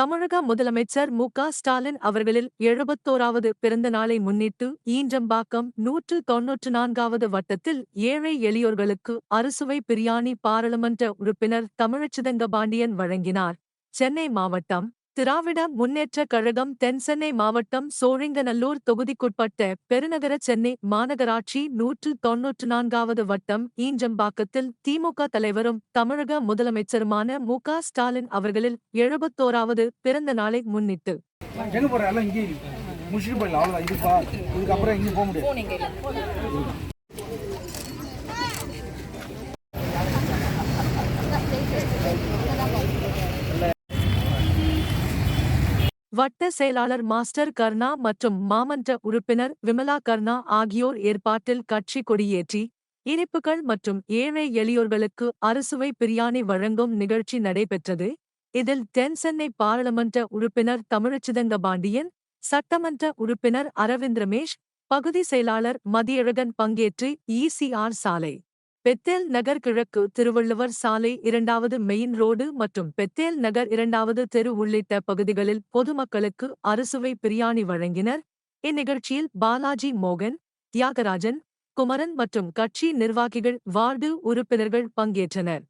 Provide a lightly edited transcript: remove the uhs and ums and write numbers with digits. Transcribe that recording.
தமிழக முதலமைச்சர் மு.க.ஸ்டாலின் அவர்களில் 71வது பிறந்த நாளை முன்னிட்டு ஈஞ்சம்பாக்கம் 194வது வட்டத்தில் ஏழை எளியோர்களுக்கு அறுசுவை பிரியாணி பாராளுமன்ற உறுப்பினர் தமிழச்சிதங்கபாண்டியன் வழங்கினார். சென்னை மாவட்டம் திராவிட முன்னேற்றக் கழகம் தென்சென்னை மாவட்டம் சோழிங்கநல்லூர் தொகுதிக்குட்பட்ட பெருநகர சென்னை மாநகராட்சி 194வது வட்டம் ஈஞ்சம்பாக்கத்தில் திமுக தலைவரும் தமிழக முதலமைச்சருமான மு.க.ஸ்டாலின் அவர்களில் 71வது பிறந்த நாளை முன்னிட்டு வட்ட செயலாளர் மாஸ்டர் கர்ணா மற்றும் மாமன்ற உறுப்பினர் விமலா கர்ணா ஆகியோர் ஏற்பாட்டில் கட்சி கொடியேற்றி இனிப்புகள் மற்றும் ஏழை எளியோர்களுக்கு அறுசுவை பிரியாணி வழங்கும் நிகழ்ச்சி நடைபெற்றது. இதில் தென்சென்னை பாராளுமன்ற உறுப்பினர் தமிழச்சிதங்கபாண்டியன், சட்டமன்ற உறுப்பினர் அரவிந்த் ரமேஷ், பகுதி செயலாளர் மதியழகன் பங்கேற்று ஈ.சி.ஆர். சாலை, பெத்தேல் நகர் கிழக்கு, திருவள்ளுவர் சாலை 2வது மெயின் ரோடு மற்றும் பெத்தேல் நகர் 2வது தெரு உள்ளிட்ட பகுதிகளில் பொதுமக்களுக்கு அறுசுவை பிரியாணி வழங்கினர். இந்நிகழ்ச்சியில் பாலாஜி மோகன், தியாகராஜன், குமரன் மற்றும் கட்சி நிர்வாகிகள், வார்டு உறுப்பினர்கள் பங்கேற்றனர்.